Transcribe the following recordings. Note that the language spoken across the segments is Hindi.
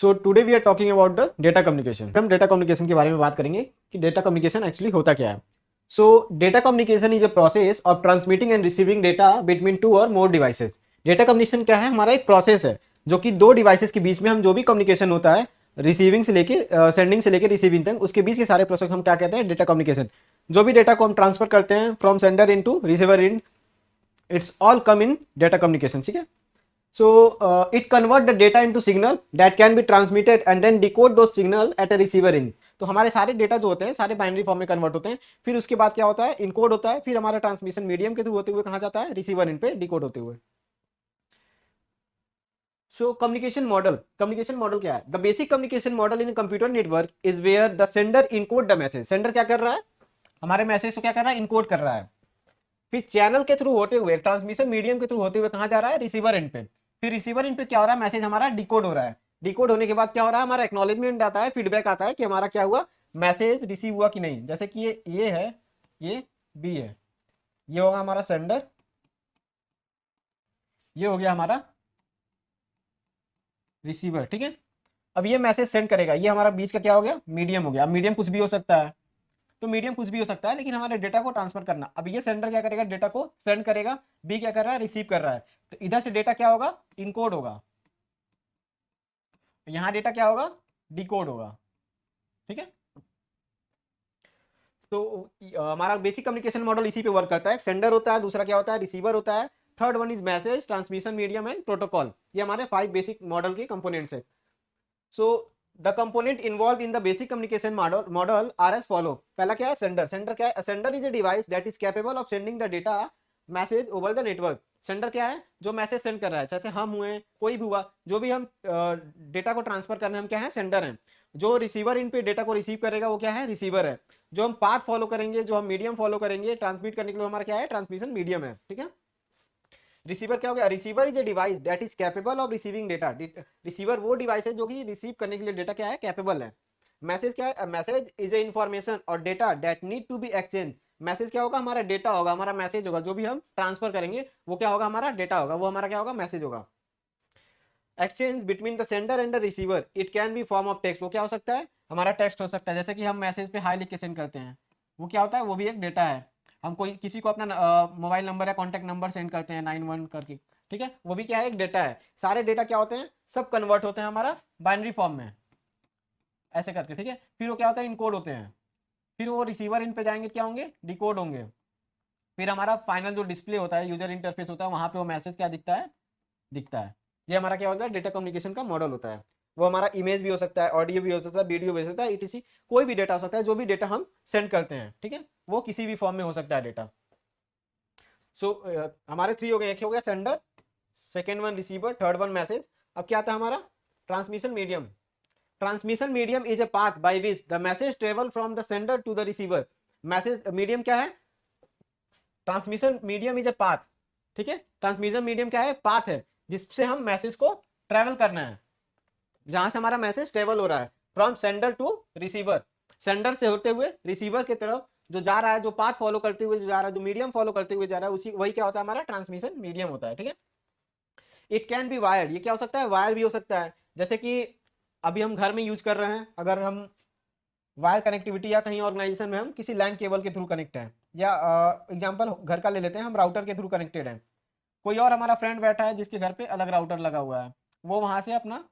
So today we are talking about the data communication. हम डेटा कम्युनिकेशन के बारे में बात करेंगे कि डेटा कम्युनिकेशन एक्चुअली होता क्या है। सो data communication is a process of transmitting and receiving data between two और मोर डिवाइसेस। डेटा कम्युनिकेशन क्या है? हमारा एक प्रोसेस है जो कि दो डिवाइसेस के बीच में हम जो भी कम्युनिकेशन होता है, रिसीविंग से लेके सेंडिंग से लेके रिसीविंग तक, उसके बीच के सारे प्रोसेस हम क्या कहते हैं? Data communication. जो भी डेटा को हम ट्रांसफर करते हैं from sender end to receiver end, it's all come in data communication. ठीक है। So it convert the data into signal that can be transmitted and then decode those signal at a receiver in। तो हमारे सारे डेटा जो होते हैं सारे बाइनरी फॉर्म में कन्वर्ट होते हैं, फिर उसके बाद क्या होता है? इनकोड होता है, फिर हमारा ट्रांसमिशन मीडियम के थ्रू होते हुए कहाँ जाता है? रिसीवर इन पे डिकोड होते हुए। सो कम्युनिकेशन मॉडल क्या है? The basic communication model in computer network is where the sender encode the message. Sender क्या कर रहा है? हमारे मैसेज को क्या कर रहा है? इनकोड कर रहा है। फिर चैनल के थ्रू होते हुए, ट्रांसमिशन मीडियम के थ्रू होते हुए कहां जा रहा है? रिसीवर एंड पे। फिर रिसीवर एंड पे क्या हो रहा है? मैसेज हमारा डिकोड हो रहा है। डिकोड होने के बाद क्या हो रहा है? हमारा एक्नॉलेजमेंट आता है, फीडबैक आता है कि हमारा क्या हुआ, मैसेज रिसीव हुआ कि नहीं। जैसे कि ये है, ये बी है, ये होगा हमारा सेंडर, ये हो गया हमारा रिसीवर। ठीक है। अब ये मैसेज सेंड करेगा, ये हमारा बीच का क्या हो गया? मीडियम हो गया। अब मीडियम कुछ भी हो सकता है, तो मीडियम कुछ भी हो सकता है, लेकिन हमारे डेटा को ट्रांसफर करना। अब ये सेंडर क्या करेगा? डेटा को सेंड करेगा, बी क्या कर रहा है? रिसीव कर रहा है। तो इधर से डेटा क्या होगा? इनकोड होगा, यहां डेटा क्या होगा? डिकोड होगा। ठीक है। तो हमारा बेसिक कम्युनिकेशन मॉडल इसी पे वर्क करता है। सेंडर होता है, दूसरा क्या होता है? रिसीवर होता है, third one is message, transmission medium and protocol. ये हमारे 5 बेसिक मॉडल के कंपोनेंट्स है। So the component involve in the basic communication model R S follow. पहला क्या है? सेंडर। सेंडर क्या है? Sender is a device that is capable of sending the data message over the network. Sender क्या है? जो मैसेज सेंड कर रहा है, जैसे हम हुए, कोई भी हुआ, जो भी हम डेटा को ट्रांसफर करने हम क्या है? सेंडर हैं। जो रिसीवर इन पे डेटा को रिसीव करेगा वो क्या है? रिसीवर है। जो हम पाथ फॉलो करेंगे, जो हम मीडियम फॉलो करेंगे ट्रांसमिट करने के लिए, हमारा क्या है? ट्रांसमिशन मीडियम है। ठीक है। रिसीवर क्या हो गया? Receiver is a device that is capable of receiving data. Receiver वो डिवाइस है जो कि रिसीव करने के लिए डेटा क्या है? कैपेबल है। मैसेज क्या है? मैसेज इज ए इंफॉर्मेशन और data that need to be exchange. Message क्या होगा? हमारा डेटा होगा, हमारा मैसेज होगा। जो भी हम ट्रांसफर करेंगे वो क्या होगा? हमारा डेटा होगा, वो हमारा क्या होगा? मैसेज होगा। Exchange between the sender and the receiver, it can be form of text. वो क्या हो सकता है? हमारा टेक्स्ट हो सकता है, जैसे कि हम मैसेज पे हाई लिख के सेंड करते हैं, वो क्या होता है? वो भी एक डेटा है। हम कोई किसी को अपना मोबाइल नंबर या कॉन्टैक्ट नंबर सेंड करते हैं 91 करके, ठीक है, वो भी क्या है? एक डेटा है। सारे डेटा क्या होते हैं? सब कन्वर्ट होते हैं हमारा बाइनरी फॉर्म में, ऐसे करके। ठीक है। फिर वो क्या होता है? इनकोड होते हैं। फिर वो रिसीवर इन पे जाएंगे, क्या होंगे? डिकोड होंगे। फिर हमारा फाइनल जो डिस्प्ले होता है, यूजर इंटरफेस होता है, वहां पे वो मैसेज क्या दिखता है? दिखता है। ये हमारा क्या होता है? डेटा कम्युनिकेशन का मॉडल होता है। वो हमारा इमेज भी हो सकता है, ऑडियो भी हो सकता है, वीडियो भी हो सकता है, इटीसी कोई भी डेटा हो सकता है, जो भी डेटा हम सेंड करते हैं। ठीक है। वो किसी भी फॉर्म में हो सकता है डेटा। सो हमारे 3 हो गए। एक हो गया sender, second one receiver, third one message. अब क्या आता है हमारा? Transmission medium. Transmission medium is a path by which the message travel from the sender to the receiver। Message medium क्या है? Transmission medium is a path. ठीक है। ट्रांसमिशन मीडियम क्या है? पाथ है, जिससे हम मैसेज को ट्रेवल करना है, जहां से हमारा मैसेज ट्रेवल हो रहा है from sender to receiver. Sender से होते हुए रिसीवर की तरफ जो जा रहा है, जो पाथ फॉलो करते हुए जो जा रहा है, जो मीडियम फॉलो करते हुए जा रहा है, उसी वही क्या होता है? हमारा ट्रांसमिशन मीडियम होता है। ठीक है। It can be wired. ये क्या हो सकता है? वायर भी हो सकता है। जैसे कि अभी हम घर में यूज कर रहे हैं, अगर हम वायर कनेक्टिविटी, या कहीं ऑर्गेनाइजेशन में हम किसी लैन केबल के थ्रू कनेक्ट हैं, या एग्जांपल घर का ले लेते हैं, हम राउटर के थ्रू कनेक्टेड हैं। कोई और हमारा फ्रेंड बैठा है जिसके घर पे अलग राउटर लगा हुआ है, वो वहां से अपना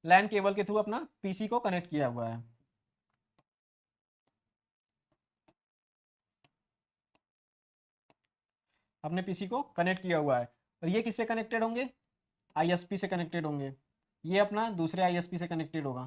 लैन केबल के थ्रू अपना पीसी को कनेक्ट किया हुआ है। अपने पीसी को कनेक्ट किया हुआ है, और ये किससे कनेक्टेड होंगे? आईएसपी से कनेक्टेड होंगे। ये अपना दूसरे आईएसपी से कनेक्टेड होगा।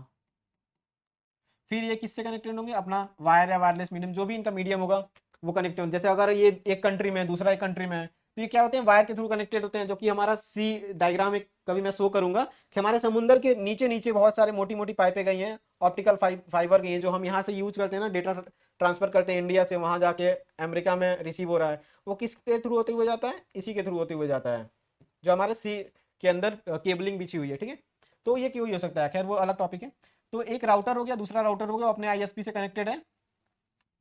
फिर ये किससे कनेक्टेड होंगे? अपना वायर या वायरलेस मीडियम, जो भी इनका मीडियम होगा वो कनेक्टेड होंगे। जैसे अगर ये एक कंट्री में है, दूसरा एक कंट्री में है, तो ये क्या होते हैं? वायर के थ्रू कनेक्टेड होते हैं, जो कि हमारा सी डायग्राम एक कभी मैं शो करूंगा कि हमारे समुद्र के नीचे नीचे बहुत सारे मोटी मोटी पाइपें गई हैं, ऑप्टिकल फाइबर गई हैं, जो हम यहाँ से यूज करते हैं ना, डेटा ट्रांसफर करते हैं इंडिया से, वहां जाके अमेरिका में रिसीव हो रहा है। वो किसके थ्रू होते हुए जाता है? इसी के थ्रू होते हुए जाता है, जो हमारे सी के अंदर केबलिंग बिछी हुई है। ठीक है। तो ये क्यों हो सकता है, खैर वो अलग टॉपिक है। तो एक राउटर हो गया, दूसरा राउटर हो गया, अपने आईएसपी से कनेक्टेड है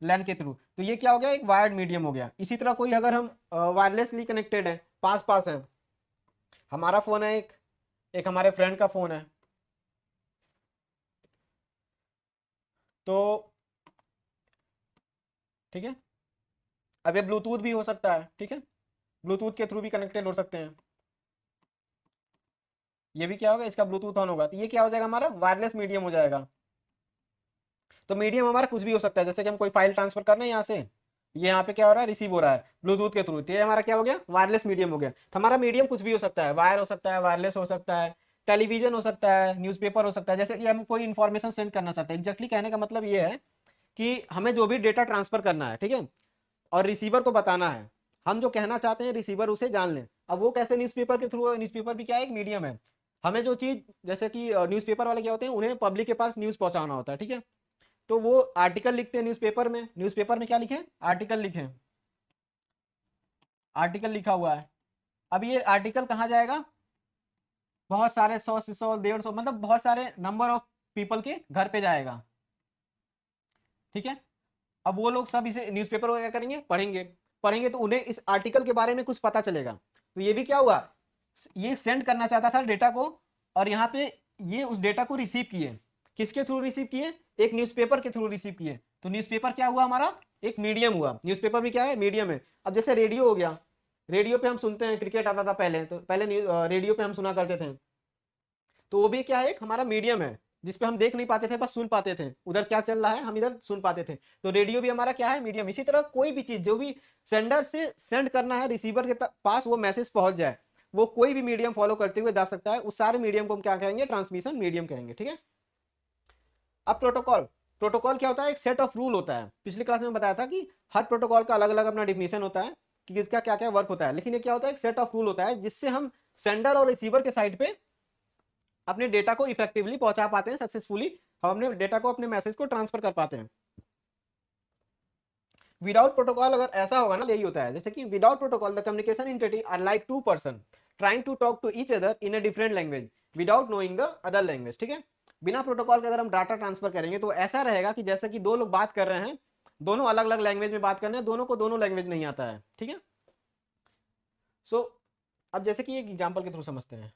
लैन के थ्रू, तो ये क्या हो गया? एक वायर्ड मीडियम हो गया। इसी तरह कोई अगर हम वायरलेसली कनेक्टेड है, पास पास है, हमारा फोन है एक, एक हमारे फ्रेंड का फोन है, तो ठीक है, अब ये ब्लूटूथ भी हो सकता है, ठीक है, ब्लूटूथ के थ्रू भी कनेक्टेड हो सकते हैं। ये भी क्या होगा, इसका ब्लूटूथ ऑन होगा तो ये क्या हो जाएगा, हमारा वायरलेस मीडियम हो जाएगा। तो मीडियम हमारा कुछ भी हो सकता है, जैसे कि हम कोई फाइल ट्रांसफर कर रहे हैं यहाँ से, ये यहाँ पे क्या हो रहा है, रिसीव हो रहा है ब्लूटूथ के थ्रू, तो ये हमारा क्या हो गया, वायरलेस मीडियम हो गया। तो हमारा मीडियम कुछ भी हो सकता है, वायर हो सकता है, वायरलेस हो सकता है, टेलीविजन हो सकता है, न्यूज़पेपर हो सकता है। जैसे कि हम कोई इन्फॉर्मेशन सेंड करना चाहते हैं, एग्जैक्टली कहने का मतलब ये है कि हमें जो भी डेटा ट्रांसफर करना है, ठीक है, और रिसीवर को बताना है, हम जो कहना चाहते हैं रिसीवर उसे जान ले। अब वो कैसे, न्यूज़पेपर के थ्रू, न्यूज़पेपर भी क्या है, एक मीडियम है। हमें जो चीज़, जैसे कि न्यूज़पेपर वाले क्या होते हैं, उन्हें पब्लिक के पास न्यूज़ पहुंचाना होता है, ठीक है, तो वो आर्टिकल लिखते हैं न्यूज़पेपर में, न्यूज़पेपर में क्या लिखे, आर्टिकल लिखे, आर्टिकल लिखा हुआ है। अब ये आर्टिकल कहाँ जाएगा, बहुत सारे 100 से 100 150 मतलब बहुत सारे नंबर ऑफ पीपल के घर पे जाएगा, ठीक है। अब वो लोग सब इसे न्यूज़पेपर को क्या करेंगे, पढ़ेंगे, पढ़ेंगे तो उन्हें इस आर्टिकल के बारे में कुछ पता चलेगा। तो ये भी क्या हुआ, ये सेंड करना चाहता था डेटा को, और यहाँ पे ये उस डेटा को रिसीव किए, किसके थ्रू रिसीव किए, एक न्यूज़पेपर के थ्रू रिसीव किए। तो न्यूज़पेपर क्या हुआ, हमारा एक मीडियम हुआ, न्यूज़पेपर भी क्या है, मीडियम है। अब जैसे रेडियो हो गया, रेडियो पे हम सुनते हैं, क्रिकेट आता था पहले, तो पहले रेडियो पे हम सुना करते थे, तो वो भी क्या है, एक हमारा मीडियम है, जिसपे हम देख नहीं पाते थे, बस सुन पाते थे, उधर क्या चल रहा है हम इधर सुन पाते थे। तो रेडियो भी हमारा क्या है, मीडियम। इसी तरह कोई भी चीज जो भी सेंडर से सेंड करना है, रिसीवर के पास वो मैसेज पहुंच जाए, वो कोई भी मीडियम फॉलो करते हुए जा सकता है, उस सारे मीडियम को हम क्या कहेंगे, ट्रांसमिशन मीडियम कहेंगे, ठीक है। अब प्रोटोकॉल, प्रोटोकॉल क्या होता है, एक सेट ऑफ रूल होता है। पिछली क्लास में बताया था कि हर प्रोटोकॉल का अलग अलग अपना डिफिनेशन होता है कि इसका क्या क्या वर्क होता है, लेकिन ये क्या होता है, एक सेट ऑफ रूल होता है जिससे हम सेंडर और रिसीवर के साइड पे अपने डेटा को इफेक्टिवली पहुंचा पाते हैं, सक्सेसफुली हम अपने डेटा को, अपने मैसेज को ट्रांसफर कर पाते हैं। विदाउट प्रोटोकॉल अगर ऐसा होगा ना, यही होता है, जैसे कि without protocol the communication entity are like two person trying to talk to each other in a different language without knowing the other language, ठीक है। बिना प्रोटोकॉल के अगर हम डाटा ट्रांसफर करेंगे तो ऐसा रहेगा कि जैसे कि दो लोग बात कर रहे हैं, दोनों अलग अलग लैंग्वेज में बात कर रहे हैं, दोनों को दोनों लैंग्वेज नहीं आता है, ठीक है। सो अब जैसे कि एक एग्जाम्पल के थ्रू समझते हैं,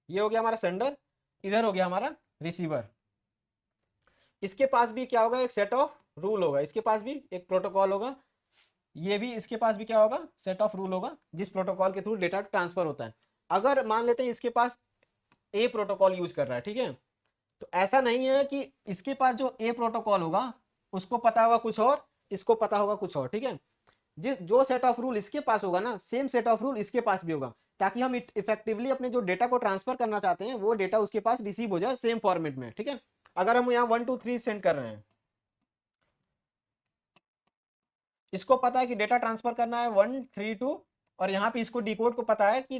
ये हो गया हमारा सेंडर, इधर हो गया हमारा रिसीवर, इसके पास भी क्या होगा, एक सेट ऑफ रूल होगा, इसके पास भी एक प्रोटोकॉल होगा, ये भी इसके पास भी क्या होगा, सेट ऑफ रूल होगा, जिस प्रोटोकॉल के थ्रू डेटा ट्रांसफर होता है। अगर मान लेते हैं इसके पास ए प्रोटोकॉल यूज कर रहा है, ठीक है, तो ऐसा नहीं है कि इसके पास जो ए प्रोटोकॉल होगा उसको पता होगा कुछ और, इसको पता होगा कुछ और, ठीक है। जो सेट ऑफ रूल इसके पास होगा ना, सेम सेट ऑफ रूल इसके पास भी होगा, ताकि हम इफेक्टिवली अपने जो डेटा को ट्रांसफर करना चाहते हैं वो डेटा उसके पास रिसीव हो जाए सेम फॉर्मेट में, ठीक है। अगर हम यहाँ 1 2 3 सेंड कर रहे हैं, इसको पता है कि डेटा ट्रांसफर करना है 1 3 2, और यहाँ पे इसको डिकोड को पता है कि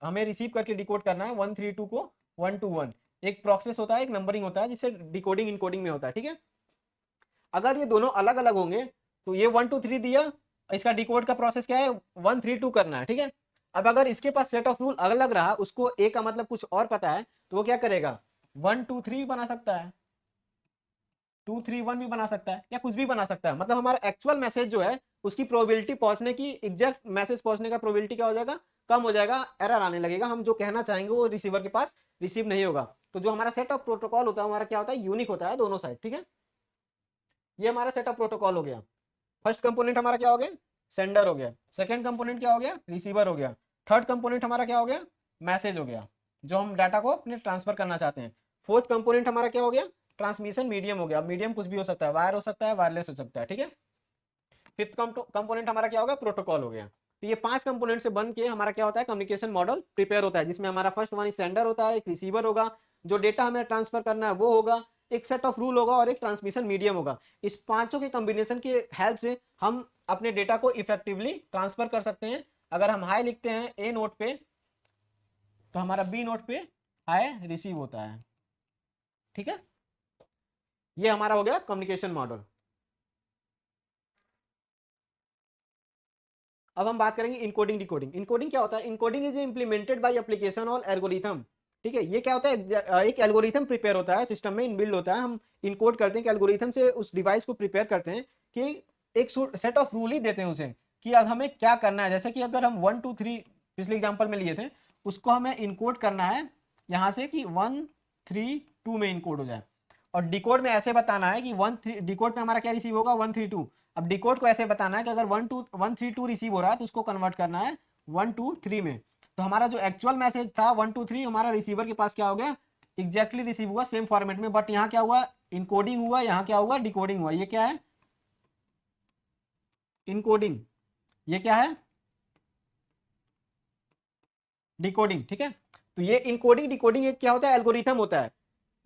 हमें रिसीव करके डिकोड करना है 1 3 2 को 1 2 1। एक प्रोसेस होता है, एक नंबरिंग होता है, जिससे डिकोडिंग इनकोडिंग में होता है, ठीक है। अगर ये दोनों अलग अलग होंगे तो ये 1 2 3 दिया, इसका डिकोड का प्रोसेस क्या है, 1 3 2 करना है, ठीक है। अब अगर इसके पास सेट ऑफ रूल अलग अलग रहा, उसको ए का मतलब कुछ और पता है, तो वो क्या करेगा, 1 2 3 बना सकता है, 2 3 1 भी बना सकता है, या कुछ भी बना सकता है। मतलब हमारा एक्चुअल मैसेज जो है उसकी प्रोबेबिलिटी पहुंचने की, एग्जैक्ट मैसेज पहुंचने का प्रोबेबिलिटी क्या हो जाएगा, कम हो जाएगा, एरर आने लगेगा, हम जो कहना चाहेंगे वो रिसीवर के पास रिसीव नहीं होगा। तो जो हमारा सेट ऑफ प्रोटोकॉल होता है हमारा क्या होता है, यूनिक होता है दोनों साइड, ठीक है। ये हमारा सेट ऑफ प्रोटोकॉल हो गया। फर्स्ट कंपोनेंट हमारा क्या हो गया, सेंडर हो गया, सेकंड कंपोनेंट क्या हो गया, रिसीवर हो गया, थर्ड कंपोनेंट हमारा क्या हो गया, मैसेज हो गया, जो हम डाटा को अपने ट्रांसफर करना चाहते हैं। फोर्थ कंपोनेंट हमारा क्या हो गया, ट्रांसमिशन मीडियम हो गया। मीडियम कुछ भी हो सकता है, वायर हो सकता है, वायरलेस हो सकता है, ठीक है। फिफ्थ कंपोनेंट हमारा क्या हो गया, प्रोटोकॉल हो गया। तो ये 5 कंपोनेंट से बन के हमारा क्या होता है, कम्युनिकेशन मॉडल प्रिपेयर होता है, जिसमें हमारा फर्स्ट वन सेंडर होता है, एक रिसीवर होगा, जो डेटा हमें ट्रांसफर करना है वो होगा, एक सेट ऑफ रूल होगा, और एक ट्रांसमिशन मीडियम होगा। इस पांचों के कॉम्बिनेशन के हेल्प से हम अपने डेटा को इफेक्टिवली ट्रांसफर कर सकते हैं। अगर हम हाई लिखते हैं ए नोट पे, तो हमारा बी नोट पे हाई रिसीव होता है, ठीक है। ये हमारा हो गया कम्युनिकेशन मॉडल। अब हम बात करेंगे इनकोडिंग डिकोडिंग। इनकोडिंग क्या होता है, encoding is implemented by application और एल्गोरिथम, ठीक है। ये क्या होता है, एक एल्गोरिथम प्रिपेयर होता है, सिस्टम में इनबिल्ड होता है, हम इनकोड करते हैं कि एल्गोरिथम से उस डिवाइस को प्रिपेयर करते हैं कि एक सेट ऑफ रूल ही देते हैं उसे कि अब हमें क्या करना है। जैसे कि अगर हम 1 2 3 पिछले एग्जाम्पल में लिए थे, उसको हमें इनकोड करना है यहाँ से कि 1 3 2 में इनकोड हो जाए, और डिकोड में ऐसे बताना है कि 1 डिकोड में हमारा क्या रिसीव होगा 132। अब डिकोड को ऐसे बताना है कि अगर 132 रिसीव हो रहा है तो उसको कन्वर्ट करना है 123 में। तो हमारा जो एक्चुअल मैसेज था 123 हमारा रिसीवर के पास क्या हो गया, एग्जैक्टली रिसीव हुआ सेम फॉर्मेट में, बट यहाँ क्या हुआ, इनकोडिंग हुआ, यहाँ क्या हुआ, डिकोडिंग हुआ। ये क्या है, इनकोडिंग, ये क्या है, डिकोडिंग। ठीक है, तो ये इनकोडिंग डिकोडिंग एक क्या होता है, एल्गोरिथम होता है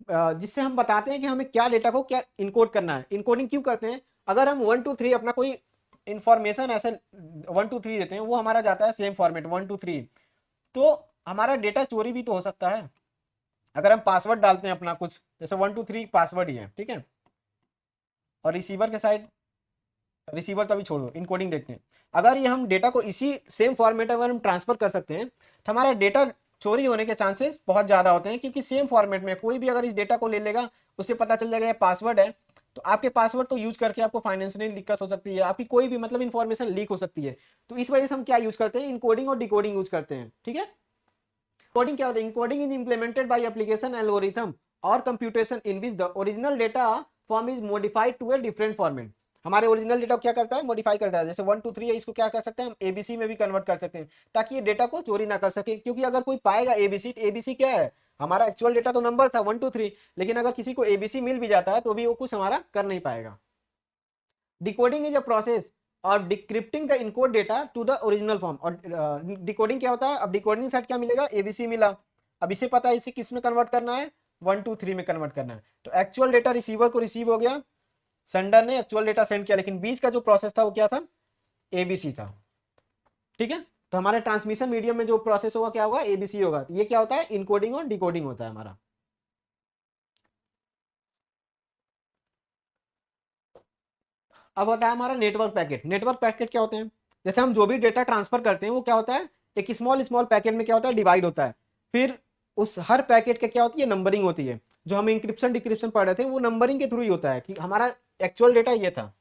जिससे हम बताते हैं कि हमें क्या डेटा को क्या इनकोड करना है। इनकोडिंग क्यों करते हैं, अगर हम 123 अपना कोई इंफॉर्मेशन ऐसे 123 देते हैं, वो हमारा जाता है सेम फॉर्मेट 123, तो हमारा डेटा चोरी भी तो हो सकता है। अगर हम पासवर्ड डालते हैं अपना कुछ, जैसे 123 पासवर्ड ही है, ठीक है, और रिसीवर के साइड, रिसीवर तो अभी छोड़ो, इनकोडिंग देखते हैं। अगर ये हम डेटा को इसी सेम फॉर्मेट अगर हम ट्रांसफर कर सकते हैं तो हमारा डेटा चोरी होने के चांसेस बहुत ज्यादा होते हैं, क्योंकि सेम फॉर्मेट में कोई भी अगर इस डेटा को ले लेगा, उसे पता चल जाएगा ये पासवर्ड है, तो आपके पासवर्ड को यूज करके आपको फाइनेंशियल दिक्कत हो सकती है, आपकी कोई भी मतलब इन्फॉर्मेशन लीक हो सकती है। तो इस वजह से हम क्या यूज करते हैं, इनकोडिंग और डिकोडिंग यूज करते हैं। ठीक है, कोडिंग क्या होता है, encoding is implemented by application algorithm और computation in which the original data form is modified to a different format. हमारे ओरिजिनल डेटा को क्या करता है, मॉडिफाई करता है। जैसे 123 है, इसको क्या कर सकते हैं हम, एबीसी में भी कन्वर्ट कर सकते हैं, ताकि ये डेटा को चोरी ना कर सके। क्योंकि अगर कोई पाएगा एबीसी, तो एबीसी क्या है, हमारा एक्चुअल डेटा तो नंबर था 123, लेकिन अगर किसी को एबीसी मिल भी जाता है तो भी वो कुछ हमारा कर नहीं पाएगा। डिकोडिंग इज अ प्रोसेस और decrypting the encode data to the original form. और डिकोडिंग क्या होता है, अब डिकोडिंग साइड क्या मिलेगा, एबीसी मिला, अब इसे पता है इसे किस में कन्वर्ट करना है, 123 में कन्वर्ट करना है। तो एक्चुअल डेटा रिसीवर को रिसीव हो गया, सेंडर ने एक्चुअल डेटा सेंड किया, लेकिन बीच का जो प्रोसेस था वो क्या था, एबीसी था। ठीक है, तो हमारे ट्रांसमिशन मीडियम में जो प्रोसेस होगा क्या होगा, एबीसी होगा। तो ये क्या होता है, इनकोडिंग और डिकोडिंग होता है हमारा। अब होता है हमारा नेटवर्क पैकेट। नेटवर्क पैकेट क्या होते हैं, जैसे हम जो भी डेटा ट्रांसफर करते हैं वो क्या होता है, एक स्मॉल स्मॉल पैकेट में क्या होता है, डिवाइड होता है। फिर उस हर पैकेट के क्या होती है, नंबरिंग होती है। जो हम इंक्रिप्शन डिक्रिप्शन पढ़ रहे थे वो नंबरिंग के थ्रू ही होता है, कि हमारा एक्चुअल डेटा ये था,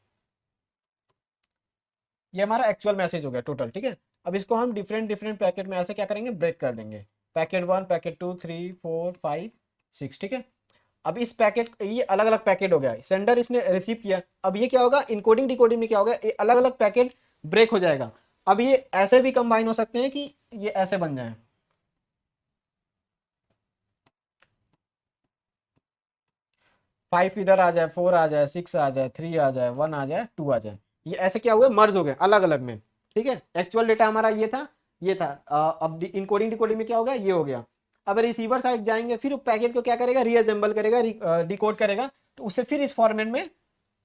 ये हमारा एक्चुअल मैसेज हो गया टोटल। ठीक है, अब इसको हम डिफरेंट डिफरेंट पैकेट में ऐसे क्या करेंगे, ब्रेक कर देंगे, पैकेट 1, पैकेट 2, 3, 4, 5, 6। ठीक है, अब इस पैकेट, ये अलग अलग पैकेट हो गया, सेंडर इसने रिसीव किया। अब ये क्या होगा, इनकोडिंग डिकोडिंग में क्या होगा, ये अलग अलग पैकेट ब्रेक हो जाएगा। अब ये ऐसे भी कंबाइन हो सकते हैं कि ये ऐसे बन जाए, 5 इधर आ जाए, 4 आ जाए, 6 आ जाए, 3 आ जाए, 1 आ जाए, 2 आ जाए। ये ऐसे क्या हुए, मर्ज हो गए अलग अलग में। ठीक है, एक्चुअल डेटा हमारा ये था, ये था। अब इनकोडिंग डिकोडिंग में क्या हो गया, ये हो गया। अब रिसीवर साइड जाएंगे, फिर पैकेट को क्या करेगा, रीअसेंबल करेगा, डिकोड करेगा, तो उसे फिर इस फॉर्मेट में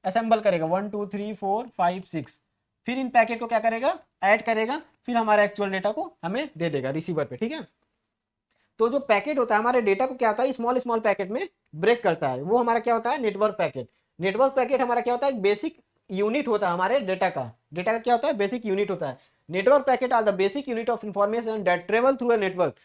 असेंबल करेगा, 1 2 3 4 5 6। फिर इन पैकेट को क्या करेगा, ऐड करेगा, फिर हमारे एक्चुअल डेटा को हमें दे देगा रिसीवर पे। ठीक है, तो जो पैकेट होता है हमारे डेटा को क्या होता है, स्मॉल स्मॉल पैकेट में ब्रेक करता है, वो हमारा क्या होता है, नेटवर्क पैकेट। नेटवर्क पैकेट हमारा क्या होता है, बेसिक यूनिट होता है हमारे डेटा का। डेटा का क्या होता है, बेसिक यूनिट होता है। Network packet are the basic unit of information that travel through a network.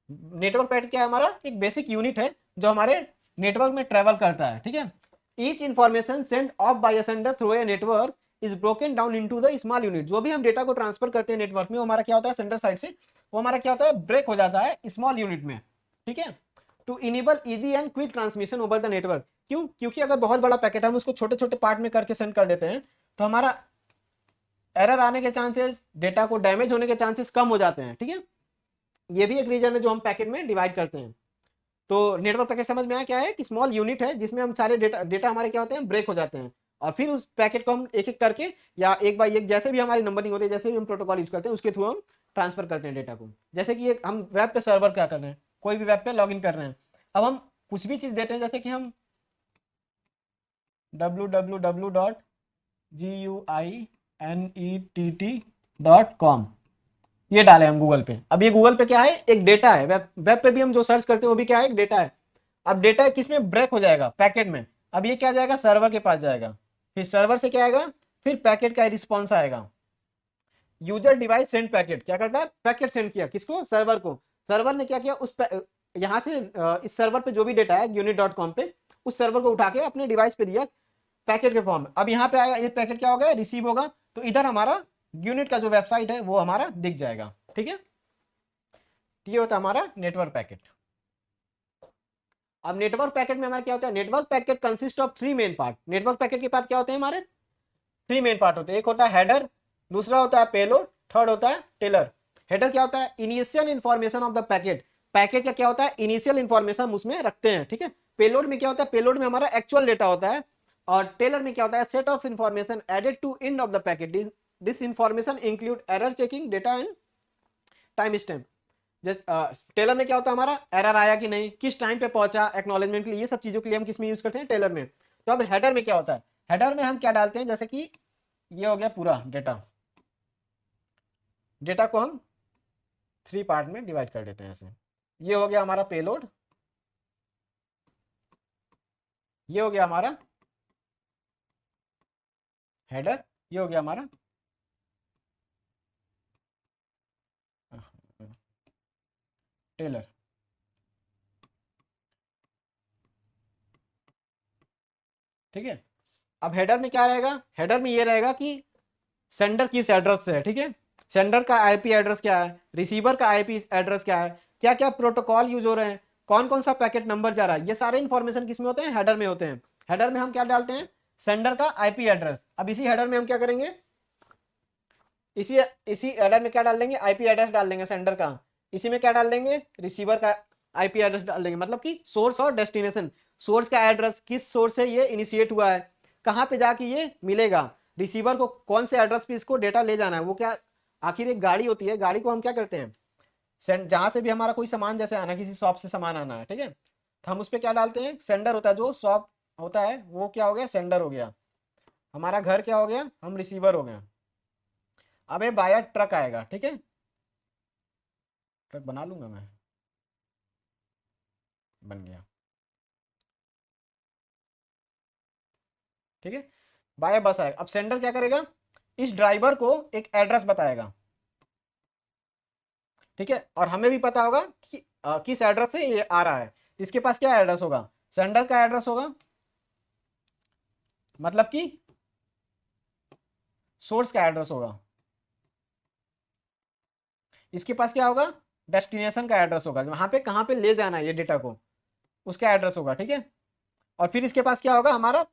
Network packet क्या है, हमारा एक बेसिक यूनिट है जो हमारे नेटवर्क में ट्रेवल करता है। ठीक है, each information send off by a sender through a network is broken down into the small unit. जो भी हम डेटा को ट्रांसफर करते हैं नेटवर्क में, वो हमारा क्या होता है, सेंडर साइड से वो हमारा क्या होता है, ब्रेक हो जाता है स्मॉल यूनिट में। ठीक है, to enable easy and quick transmission over the network. क्यों, क्योंकि अगर बहुत बड़ा पैकेट हम उसको छोटे छोटे पार्ट में करके सेंड कर देते हैं, तो हमारा एरर आने के चांसेस, डेटा को डैमेज होने के चांसेस कम हो जाते हैं। ठीक है, ये भी एक रीजन है जो हम पैकेट में डिवाइड करते हैं। तो नेटवर्क पैकेट समझ में आया क्या है, कि स्मॉल यूनिट है जिसमें हम सारे डेटा हमारे क्या होते हैं, ब्रेक हो जाते हैं, और फिर उस पैकेट को हम एक एक करके या एक बाय एक, जैसे भी हमारी नंबरिंग होती है, जैसे भी हम प्रोटोकॉल यूज करते हैं, उसके थ्रू हम ट्रांसफर करते हैं डेटा को। जैसे कि एक हम वेब पे सर्वर क्या कर रहे हैं, कोई भी वेब पे लॉग इन कर रहे हैं, अब हम कुछ भी चीज देते हैं, जैसे कि हम www.guinett.com ये डाले हम गूगल पे। अब ये गूगल पे क्या है, एक डेटा है, वेब पे भी हम जो सर्च करते हैं वो भी क्या है, एक डेटा है। अब डेटा किस में ब्रेक हो जाएगा, पैकेट में। अब ये क्या जाएगा, सर्वर के पास जाएगा, फिर सर्वर से क्या आएगा, फिर पैकेट का रिस्पॉन्स आएगा। यूजर डिवाइस सेंड पैकेट क्या करता है, पैकेट सेंड किया किसको, सर्वर को। सर्वर ने क्या किया, यहाँ से इस सर्वर पे जो भी डेटा है unit.com पे, उस सर्वर को उठा के अपने डिवाइस पे दिया पैकेट के फॉर्म में। अब यहाँ पे आएगा, ये पैकेट क्या होगा, रिसीव होगा, तो इधर हमारा यूनिट का जो वेबसाइट है वो हमारा दिख जाएगा। ठीक है, ये होता है हमारा नेटवर्क पैकेट। अब नेटवर्क पैकेट में हमारा क्या होता है, network packet consist of 3 main part. Network packet के पास क्या होते हैं हमारे, 3 मेन पार्ट होते हैं। एक होता है हेडर, दूसरा होता है पेलोड, थर्ड होता है टेलर। हेडर क्या होता है, initial information of the packet, packet का क्या होता है इनिशियल इंफॉर्मेशन उसमें रखते हैं, ठीक है। पेलोड में क्या होता है, पेलोड में हमारा एक्चुअल डेटा होता है। और टेलर में क्या होता है, set of information added to end of the packet, this information include error checking, data and time stamp. जैसे टेलर में क्या होता है हमारा, एरर आया कि नहीं, किस टाइम पे पहुंचा, एक्नॉलेजमेंट के लिए, ये सब चीजों के लिए हम किस में यूज करते हैं, टेलर में। तो अब हेडर में क्या होता है, हेडर में हम क्या डालते हैं, जैसे कि ये हो गया पूरा डेटा, डेटा को हम 3 पार्ट में डिवाइड कर देते हैं ऐसे। ये हो गया हमारा पेलोड, ये हो गया हमारा हेडर, ये हो गया हमारा टेलर। ठीक है, अब हेडर में क्या रहेगा, हेडर में ये रहेगा कि सेंडर किस एड्रेस से है, ठीक है, सेंडर का आईपी एड्रेस क्या है, रिसीवर का आईपी एड्रेस क्या है, क्या क्या प्रोटोकॉल यूज हो रहे हैं, कौन कौन सा पैकेट नंबर जा रहा है, ये सारे इंफॉर्मेशन किस में होते हैं, हेडर में होते हैं। हेडर में हम क्या डालते हैं, सेंडर का आईपी एड्रेस। अब इसी हेडर में हम क्या करेंगे, इसी इसी हेडर में क्या डाल देंगे, आईपी एड्रेस डाल देंगे सेंडर का, इसी में क्या डाल देंगे, रिसीवर का आईपी एड्रेस डाल देंगे, मतलब कि सोर्स और डेस्टिनेशन, सोर्स का एड्रेस, किस सोर्स से ये इनिशिएट हुआ है, कहाँ पे जाके ये मिलेगा, रिसीवर को कौन से एड्रेस पे इसको डेटा ले जाना है, वो क्या, आखिर एक गाड़ी होती है, गाड़ी को हम क्या करते हैं, जहां से भी हमारा कोई सामान जैसे आना, किसी शॉप से सामान आना है, ठीक है, तो हम उस पर क्या डालते हैं, सेंडर होता है, जो शॉप होता है वो क्या हो गया, सेंडर हो गया, हमारा घर क्या हो गया, हम रिसीवर हो गया। अब ये बाया ट्रक आएगा, ठीक है, ट्रक बना लूंगा मैं, बन गया, ठीक है, बाया बस आएगा। अब सेंडर क्या करेगा, इस ड्राइवर को एक एड्रेस बताएगा, ठीक है, और हमें भी पता होगा कि किस एड्रेस से ये आ रहा है। इसके पास क्या एड्रेस होगा, सेंडर का एड्रेस होगा, मतलब कि सोर्स का एड्रेस होगा। इसके पास क्या होगा, डेस्टिनेशन का एड्रेस होगा, वहां पे कहाँ पे ले जाना है ये डेटा को, उसका एड्रेस होगा, ठीक है। और फिर इसके पास क्या होगा, हमारा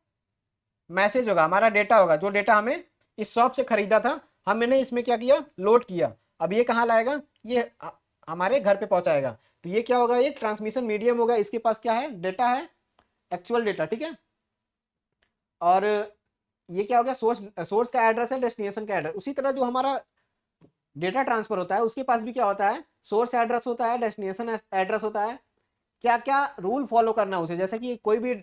मैसेज होगा, हमारा डेटा होगा, जो डेटा हमें इस शॉप से खरीदा था, हमने इसमें क्या किया, लोड किया। अब ये कहाँ लाएगा, ये हमारे घर पे पहुंचाएगा। तो ये क्या होगा, ये ट्रांसमिशन मीडियम होगा, इसके पास क्या है, डेटा है, एक्चुअल डेटा, ठीक है। और ये क्या हो गया, सोर्स का एड्रेस है, डेस्टिनेशन का एड्रेस। उसी तरह जो हमारा डेटा ट्रांसफर होता है, उसके पास भी क्या होता है, सोर्स एड्रेस होता है, डेस्टिनेशन एड्रेस होता है, क्या क्या रूल फॉलो करना है उसे। जैसे कि कोई भी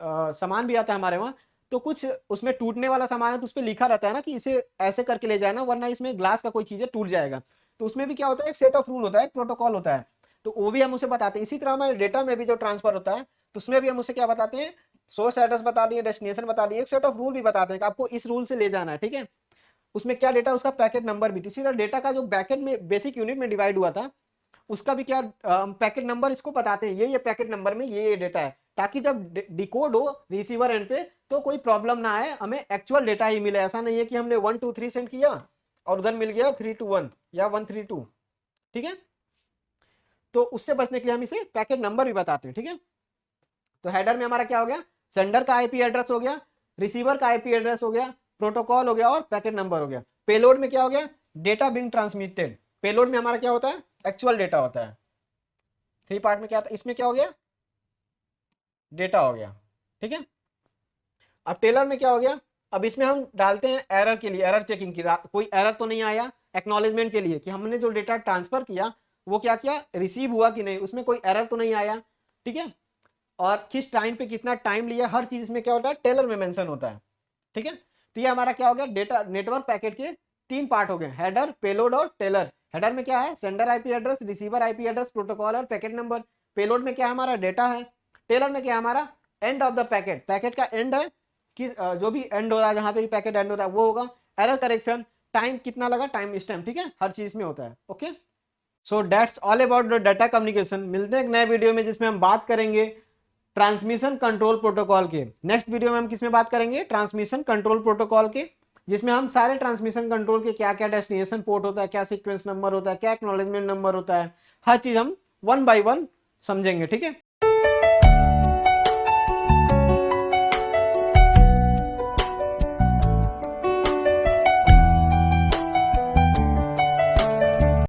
सामान भी आता है हमारे वहाँ, तो कुछ उसमें टूटने वाला सामान है, तो उस पर लिखा रहता है ना कि इसे ऐसे करके ले जाना, वरना इसमें ग्लास का कोई चीज है टूट जाएगा। तो उसमें भी क्या होता है, एक सेट ऑफ रूल होता है, एक प्रोटोकॉल होता है, तो वो भी हम उसे बताते हैं। इसी तरह हमारे डेटा में भी जो ट्रांसफर होता है, तो उसमें भी हम उसे क्या बताते हैं, सोर्स एड्रेस बता दिए, डेस्टिनेशन बता दिए, एक सेट ऑफ रूल भी बताते हैं कि आपको इस रूल से ले जाना है, ठीक है। उसमें क्या डेटा, उसका पैकेट नंबर भी। इसी तरह डेटा का जो बैकेट में बेसिक यूनिट में डिवाइड हुआ था, उसका भी क्या पैकेट नंबर इसको बताते हैं, ये पैकेट नंबर में ये डेटा है, ताकि जब डिकोड हो रिसीवर एंड पे तो कोई प्रॉब्लम ना आए, हमें एक्चुअल डेटा ही मिले। ऐसा नहीं है कि हमने 1 2 3 सेंड किया और उधर मिल गया 3 2 1 या 1 3 2, ठीक है। तो उससे बचने के लिए हम इसे पैकेट नंबर भी बताते हैं, ठीक है। तो हेडर में हमारा क्या हो गया, सेंडर का आईपी एड्रेस हो गया, रिसीवर का आईपी एड्रेस हो गया, प्रोटोकॉल हो गया और पैकेट नंबर हो गया। पेलोड में क्या हो गया, डेटा बिंग ट्रांसमिटेड। पेलोड में हमारा क्या होता है, एक्चुअल डेटा होता है। 3 पार्ट में क्या था, इसमें क्या हो गया, डेटा हो गया, ठीक है। अब टेलर में क्या हो गया, अब इसमें हम डालते हैं एरर के लिए, एरर चेकिंग की, कोई एरर तो नहीं आया, एक्नॉलेजमेंट के लिए कि हमने जो डेटा ट्रांसफर किया वो क्या किया, रिसीव हुआ कि नहीं, उसमें कोई एरर तो नहीं आया, ठीक है। और किस टाइम पे कितना टाइम लिया, हर चीज में क्या होता है, टेलर में मेंशन होता है, ठीक है। तो ये हमारा क्या हो गया, डेटा नेटवर्क पैकेट के 3 पार्ट हो गए, हेडर, पेलोड और टेलर। हेडर में क्या है, sender IP address, receiver IP address, protocol और पैकेट नंबर। पेलोड में क्या है, हमारा डेटा है। टेलर में क्या है, हमारा and of the packet, packet का एंड है कि जो भी एंड हो रहा है, जहां पे भी पैकेट एंड हो रहा है वो होगा। एरर करेक्शन, टाइम कितना लगा, टाइम स्टैम्प, ठीक है, हर चीज में होता है, okay. So that's all about the data communication. मिलते हैं एक नए वीडियो में जिसमें हम बात करेंगे ट्रांसमिशन कंट्रोल प्रोटोकॉल के। नेक्स्ट वीडियो में हम किसमें बात करेंगे, ट्रांसमिशन कंट्रोल प्रोटोकॉल के, जिसमें हम सारे ट्रांसमिशन कंट्रोल के क्या क्या डेस्टिनेशन पोर्ट होता है, क्या सीक्वेंस नंबर होता है, क्या एक्नॉलेजमेंट नंबर होता है, हर चीज हम 1 by 1 समझेंगे, ठीक है।